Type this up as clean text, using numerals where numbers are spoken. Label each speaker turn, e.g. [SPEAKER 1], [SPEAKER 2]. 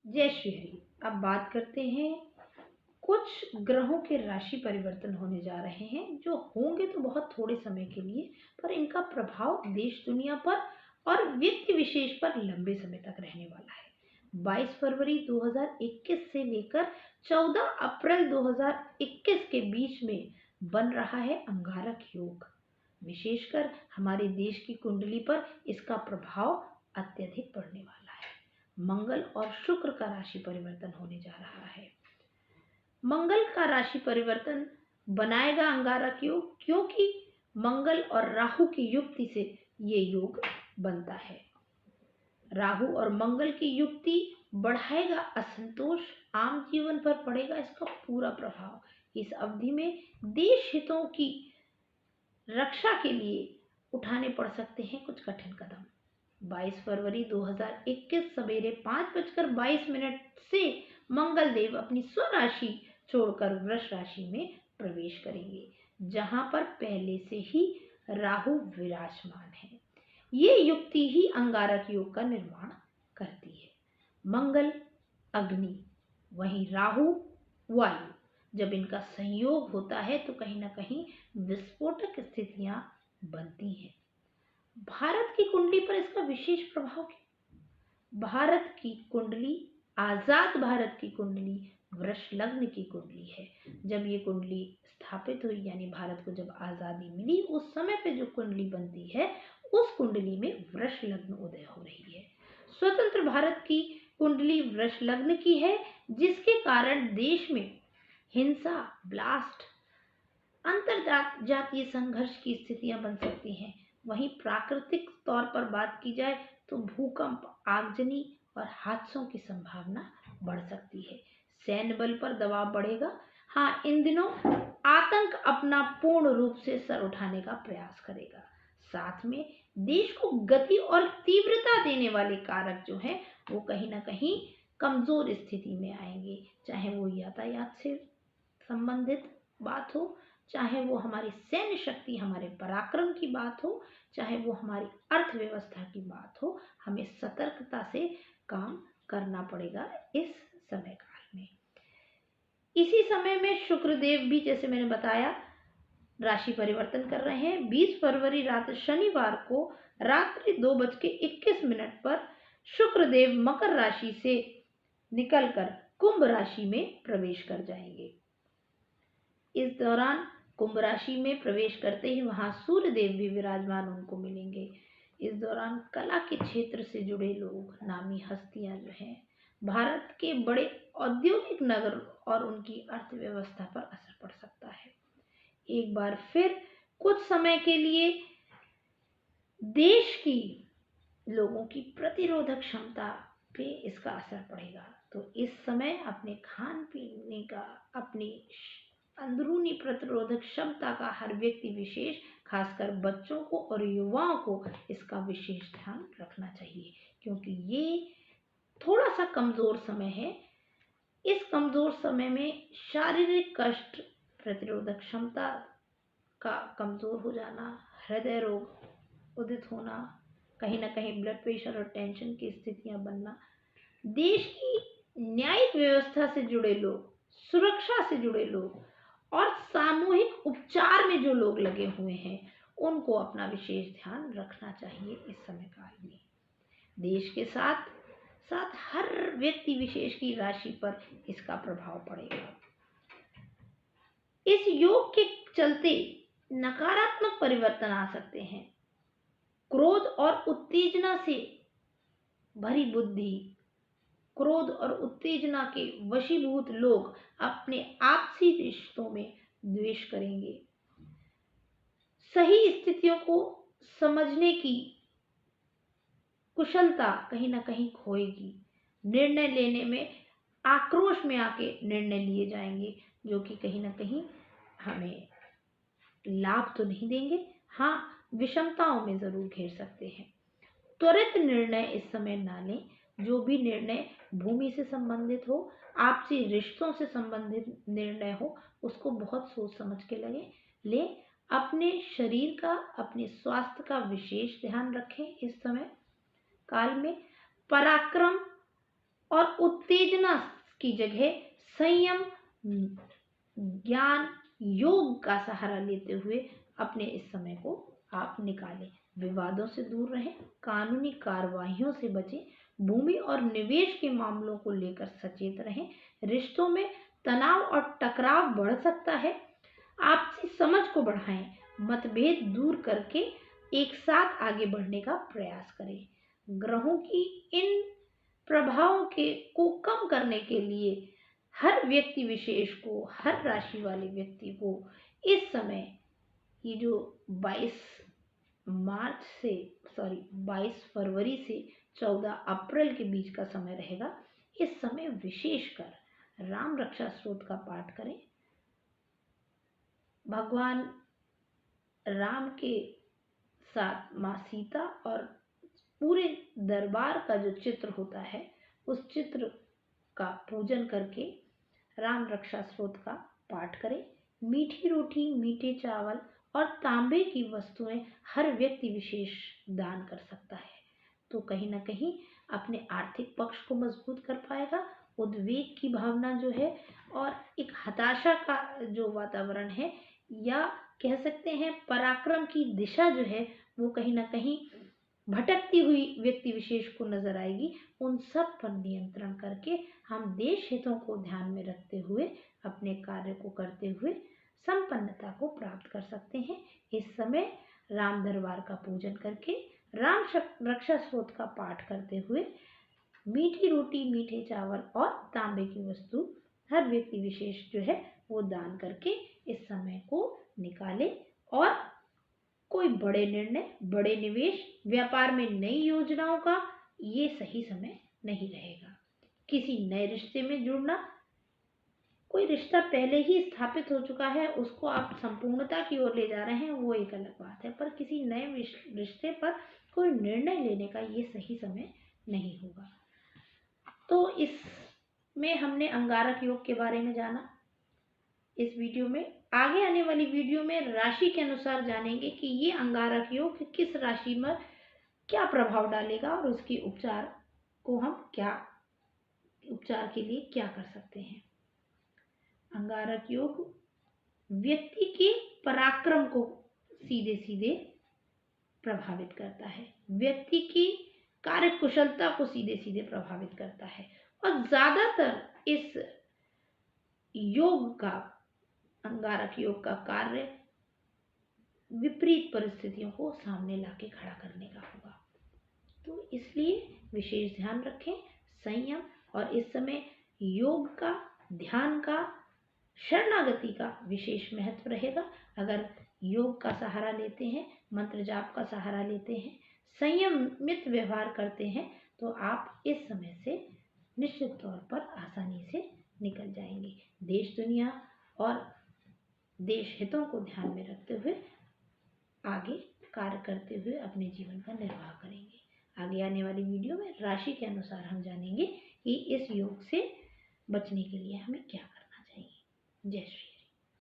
[SPEAKER 1] जय श्री हरि। अब बात करते हैं, कुछ ग्रहों के राशि परिवर्तन होने जा रहे हैं जो होंगे तो बहुत थोड़े समय के लिए, पर इनका प्रभाव देश दुनिया पर और व्यक्ति विशेष पर लंबे समय तक रहने वाला है। 22 फरवरी 2021 से लेकर 14 अप्रैल 2021 के बीच में बन रहा है अंगारक योग। विशेषकर हमारे देश की कुंडली पर इसका प्रभाव अत्यधिक पड़ने वाला है। मंगल और शुक्र का राशि परिवर्तन होने जा रहा है। मंगल का राशि परिवर्तन बनाएगा अंगारक योग, क्योंकि मंगल और राहु की युक्ति से ये योग बनता है। राहु और मंगल की युक्ति बढ़ाएगा असंतोष, आम जीवन पर पड़ेगा इसका पूरा प्रभाव। इस अवधि में देश हितों की रक्षा के लिए उठाने पड़ सकते हैं कुछ कठिन कदम। 22 फरवरी 2021 सवेरे 5:22 से मंगल देव अपनी स्वराशि छोड़कर वृष राशि में प्रवेश करेंगे, जहां पर पहले से ही राहु विराजमान है। ये युक्ति ही अंगारक योग का निर्माण करती है। मंगल अग्नि, वहीं राहु वायु, जब इनका संयोग होता है तो कहीं ना कहीं विस्फोटक स्थितियां बनती हैं। भारत की कुंडली पर इसका विशेष प्रभाव क्या? भारत की कुंडली, आजाद भारत की कुंडली वृष लग्न की कुंडली है। जब ये कुंडली स्थापित हुई, यानी भारत को जब आजादी मिली, उस समय पे जो कुंडली बनती है उस कुंडली में वृष लग्न उदय हो रही है। स्वतंत्र भारत की कुंडली वृष लग्न की है, जिसके कारण देश में हिंसा, ब्लास्ट, अंतर जातीय संघर्ष की स्थितियां बन सकती हैं। वहीं प्राकृतिक तौर पर बात की जाए तो भूकंप, आगजनी और हादसों की संभावना बढ़ सकती है। सैन्य बल पर दबाव बढ़ेगा। हाँ, इन दिनों आतंक अपना पूर्ण रूप से सर उठाने का प्रयास करेगा। साथ में देश को गति और तीव्रता देने वाले कारक जो हैं वो कहीं ना कहीं कमजोर स्थिति में आएंगे, चाहे वो यातायात से संबंधित बात हो, चाहे वो हमारी सैन्य शक्ति, हमारे पराक्रम की बात हो, चाहे वो हमारी अर्थव्यवस्था की बात हो। हमें सतर्कता से काम करना पड़ेगा इस समय काल में। इसी समय में शुक्रदेव भी, जैसे मैंने बताया, राशि परिवर्तन कर रहे हैं। 20 फरवरी रात शनिवार को रात्रि 2:21 पर शुक्रदेव मकर राशि से निकलकर कुंभ राशि में प्रवेश कर जाएंगे। इस दौरान कुंभ राशि में प्रवेश करते ही वहां सूर्य देव भी विराजमान उनको मिलेंगे। इस दौरान कला के क्षेत्र से जुड़े लोग, नामी हस्तियां जो हैं, भारत के बड़े औद्योगिक नगर और उनकी अर्थव्यवस्था पर असर पड़ सकता है। एक बार फिर कुछ समय के लिए देश की लोगों की प्रतिरोधक क्षमता पे इसका असर पड़ेगा। तो इस समय अपने खान पीने का, अपनी अंदरूनी प्रतिरोधक क्षमता का हर व्यक्ति विशेष, खासकर बच्चों को और युवाओं को इसका विशेष ध्यान रखना चाहिए, क्योंकि ये थोड़ा सा कमजोर समय है। इस कमजोर समय में शारीरिक कष्ट, प्रतिरोधक क्षमता का कमजोर हो जाना, हृदय रोग उदित होना, कहीं ना कहीं ब्लड प्रेशर और टेंशन की स्थितियां बनना, देश की न्यायिक व्यवस्था से जुड़े लोग, सुरक्षा से जुड़े लोग और सामूहिक उपचार में जो लोग लगे हुए हैं, उनको अपना विशेष ध्यान रखना चाहिए इस समय काल में। देश के साथ साथ हर व्यक्ति विशेष की राशि पर इसका प्रभाव पड़ेगा। इस योग के चलते नकारात्मक परिवर्तन आ सकते हैं। क्रोध और उत्तेजना से भरी बुद्धि, क्रोध और उत्तेजना के वशीभूत लोग अपने आपसी रिश्तों में द्वेष करेंगे। सही स्थितियों को समझने की कुशलता कहीं ना कहीं खोएगी। निर्णय लेने में आक्रोश में आके निर्णय लिए जाएंगे, जो कि कहीं ना कहीं हमें लाभ तो नहीं देंगे, हाँ विषमताओं में जरूर घेर सकते हैं। त्वरित निर्णय इस समय ना लें। जो भी निर्णय भूमि से संबंधित हो, आपसी रिश्तों से संबंधित निर्णय हो, उसको बहुत सोच समझ के ले। अपने शरीर का, अपने स्वास्थ्य का विशेष ध्यान रखें इस समय काल में। पराक्रम और उत्तेजना की जगह संयम, ज्ञान, योग का सहारा लेते हुए अपने इस समय को आप निकालें। विवादों से दूर रहें, कानूनी कार्रवाइयों से बचें, भूमि और निवेश के मामलों को लेकर सचेत रहें। रिश्तों में तनाव और टकराव बढ़ सकता है। आपसी समझ को बढ़ाएं, मतभेद दूर करके एक साथ आगे बढ़ने का प्रयास करें। ग्रहों की इन प्रभावों को कम करने के लिए हर व्यक्ति विशेष को, हर राशि वाले व्यक्ति को इस समय, ये जो 22 फरवरी से 14 अप्रैल के बीच का समय रहेगा, इस समय विशेषकर राम रक्षा स्तोत्र का पाठ करें। भगवान राम के साथ माँ सीता और पूरे दरबार का जो चित्र होता है, उस चित्र का पूजन करके राम रक्षा स्तोत्र का पाठ करें। मीठी रोटी, मीठे चावल और तांबे की वस्तुएं हर व्यक्ति विशेष दान कर सकता है, तो कहीं ना कहीं अपने आर्थिक पक्ष को मजबूत कर पाएगा। उद्वेग की भावना जो है और एक हताशा का जो वातावरण है, या कह सकते हैं पराक्रम की दिशा जो है, वो कहीं ना कहीं भटकती हुई व्यक्ति विशेष को नजर आएगी। उन सब पर नियंत्रण करके हम देश हितों को ध्यान में रखते हुए अपने कार्य को करते हुए संपन्नता को प्राप्त कर सकते हैं। इस समय राम दरबार का पूजन करके राम रक्षा स्तोत्र का पाठ करते हुए मीठी रोटी, मीठे चावल और तांबे की वस्तु हर व्यक्ति विशेष जो है वो दान करके इस समय को निकाले। और कोई बड़े निर्णय, बड़े निवेश, व्यापार में नई योजनाओं का ये सही समय नहीं रहेगा। किसी नए रिश्ते में जुड़ना, कोई रिश्ता पहले ही स्थापित हो चुका है, उसको आप संपूर्णता की ओर ले जा रहे हैं, वो एक अलग बात है, पर किसी नए रिश्ते पर कोई निर्णय लेने का ये सही समय नहीं होगा। तो इसमें हमने अंगारक योग के बारे में जाना। इस वीडियो में, आगे आने वाली वीडियो में राशि के अनुसार जानेंगे कि ये अंगारक योग किस राशि में क्या प्रभाव डालेगा और उसकी उपचार के लिए क्या कर सकते हैं। अंगारक योग व्यक्ति के पराक्रम को सीधे सीधे प्रभावित करता है, व्यक्ति की कार्य कुशलता को सीधे सीधे प्रभावित करता है, और ज्यादातर इस योग का, अंगारक योग का कार्य विपरीत परिस्थितियों को सामने लाके खड़ा करने का होगा। तो इसलिए विशेष ध्यान रखें, संयम, और इस समय योग का, ध्यान का, शरणागति का विशेष महत्व रहेगा। अगर योग का सहारा लेते हैं, मंत्र जाप का सहारा लेते हैं, संयमित व्यवहार करते हैं, तो आप इस समय से निश्चित तौर पर आसानी से निकल जाएंगे। देश, दुनिया और देश हितों को ध्यान में रखते हुए आगे कार्य करते हुए अपने जीवन का निर्वाह करेंगे। आगे आने वाली वीडियो में राशि के अनुसार हम जानेंगे कि इस योग से बचने के लिए हमें क्या करना चाहिए। जय श्री